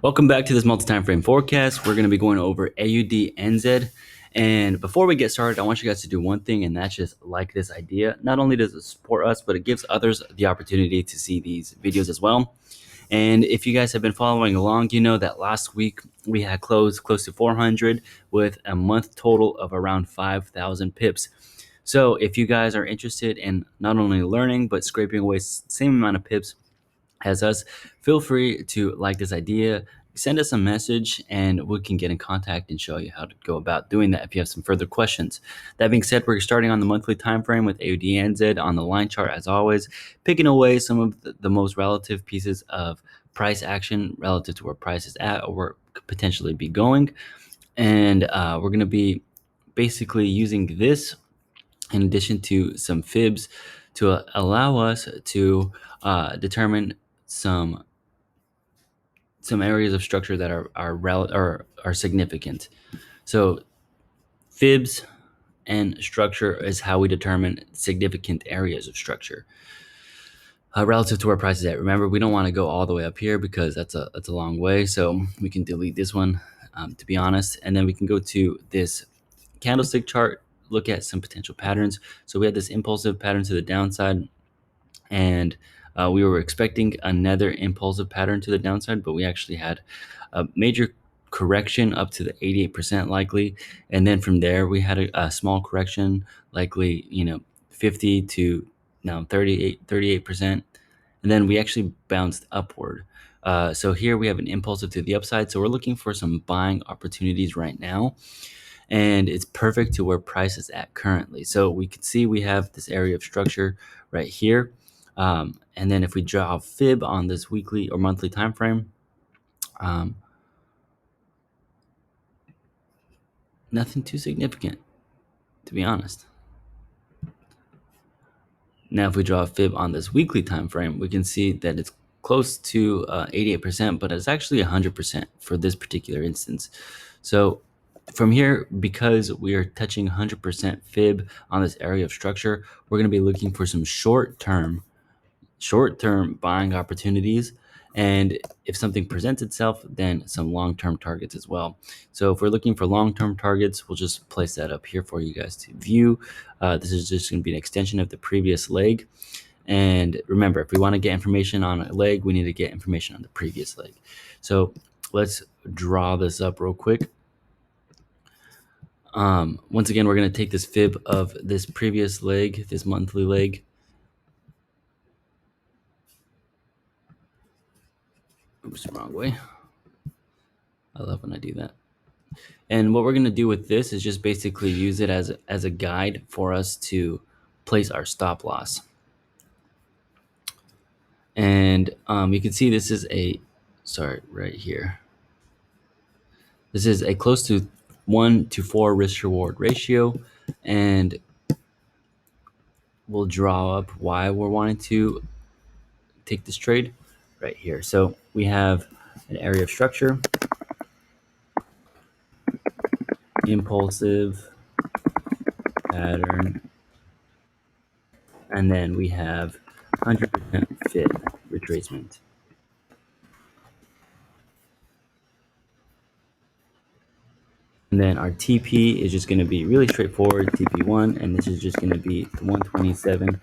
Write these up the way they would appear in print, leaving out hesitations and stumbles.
Welcome back to this multi-time frame forecast. We're going to be going over AUDNZD. And before we get started, I want you guys to do one thing, and that's just like this idea. Not only does it support us, but it gives others the opportunity to see these videos as well. And if you guys have been following along, you know that last week we had closed close to 400 with a month total of around 5,000 pips. So if you guys are interested in not only learning, but scraping away the same amount of pips as us, feel free to like this idea, send us a message, and we can get in contact and show you how to go about doing that if you have some further questions. That being said, we're starting on the monthly time frame with AUDNZ on the line chart as always, picking away some of the most relative pieces of price action relative to where price is at or where could potentially be going. And we're going to be basically using this in addition to some fibs to allow us to determine some areas of structure that are significant. So fibs and structure is how we determine significant areas of structure relative to where price is at. Remember, we don't want to go all the way up here because that's a long way. So we can delete this one, to be honest, and then we can go to this candlestick chart, look at some potential patterns. So we had this impulsive pattern to the downside, and we were expecting another impulsive pattern to the downside, but we actually had a major correction up to the 88% likely, and then from there we had a small correction, likely 50 to now 38%, and then we actually bounced upward. So here we have an impulsive to the upside, so we're looking for some buying opportunities right now, and it's perfect to where price is at currently. So we can see we have this area of structure right here. And then if we draw a fib on this weekly or monthly time frame, nothing too significant, to be honest. Now, if we draw a fib on this weekly time frame, we can see that it's close to 88%, but it's actually 100% for this particular instance. So from here, because we are touching 100% fib on this area of structure, we're going to be looking for some short-term buying opportunities, and if something presents itself, then some long-term targets as well. So if we're looking for long-term targets, we'll just place that up here for you guys to view. This is just going to be an extension of the previous leg, and remember, if we want to get information on a leg, we need to get information on the previous leg. So let's draw this up real quick. Once again, we're going to take this fib of this previous leg, this monthly leg. Oops, wrong way. I love when I do that. And what we're going to do with this is just basically use it as a guide for us to place our stop loss. And you can see this is right here. This is a close to 1 to 4 risk reward ratio, and we'll draw up why we're wanting to take this trade right here. So we have an area of structure, impulsive pattern, and then we have 100% fib retracement. And then our TP is just going to be really straightforward, TP1, and this is just going to be the 127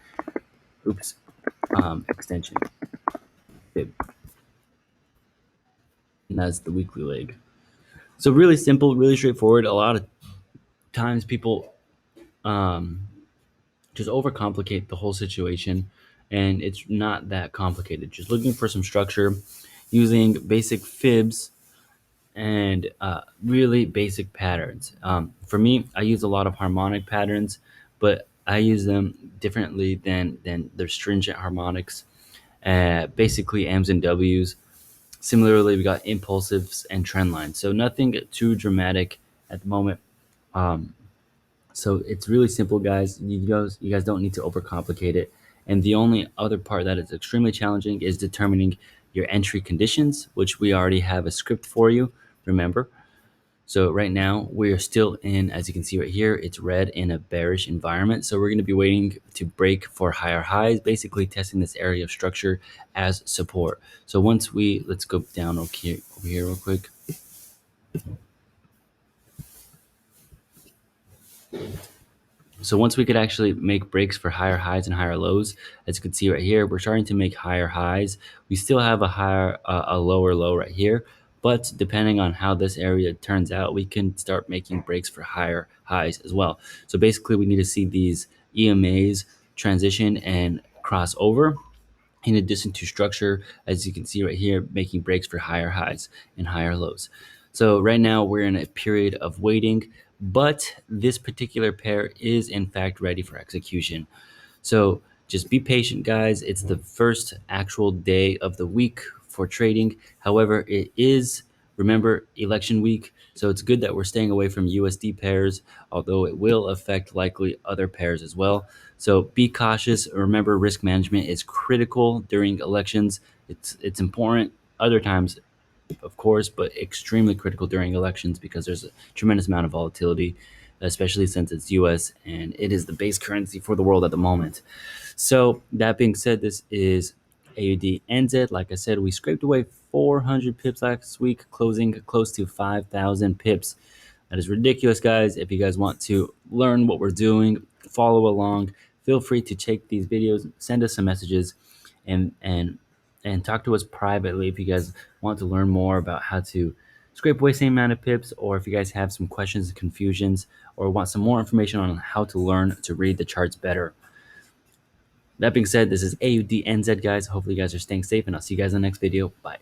extension fib. And that's the weekly leg. So really simple, really straightforward. A lot of times people just overcomplicate the whole situation, and it's not that complicated. Just looking for some structure, using basic fibs and really basic patterns. For me, I use a lot of harmonic patterns, but I use them differently than their stringent harmonics. Basically M's and W's. Similarly, we got impulsives and trend lines. So nothing too dramatic at the moment. So it's really simple, guys. You guys don't need to overcomplicate it. And the only other part that is extremely challenging is determining your entry conditions, which we already have a script for you, remember. So right now we're still in, as you can see right here, it's red in a bearish environment. So we're going to be waiting to break for higher highs, basically testing this area of structure as support. So once let's go down over here real quick. So once we could actually make breaks for higher highs and higher lows, as you can see right here, we're starting to make higher highs. We still have a lower low right here, but depending on how this area turns out, we can start making breaks for higher highs as well. So basically we need to see these EMAs transition and cross over, in addition to structure, as you can see right here, making breaks for higher highs and higher lows. So right now we're in a period of waiting, but this particular pair is in fact ready for execution. So just be patient, guys. It's the first actual day of the week for trading. However, it is, remember, election week. So it's good that we're staying away from USD pairs, although it will affect likely other pairs as well. So be cautious. Remember, risk management is critical during elections. It's important other times, of course, but extremely critical during elections because there's a tremendous amount of volatility, especially since it's US and it is the base currency for the world at the moment. So that being said, this is AUDNZ. Like I said, we scraped away 400 pips last week, closing close to 5,000 pips. That is ridiculous, guys. If you guys want to learn what we're doing, follow along, feel free to check these videos, send us some messages, and and and talk to us privately if you guys want to learn more about how to scrape away same amount of pips, or if you guys have some questions and confusions, or want some more information on how to learn to read the charts better. That being said, this is AUDNZ, guys. Hopefully you guys are staying safe, and I'll see you guys in the next video. Bye.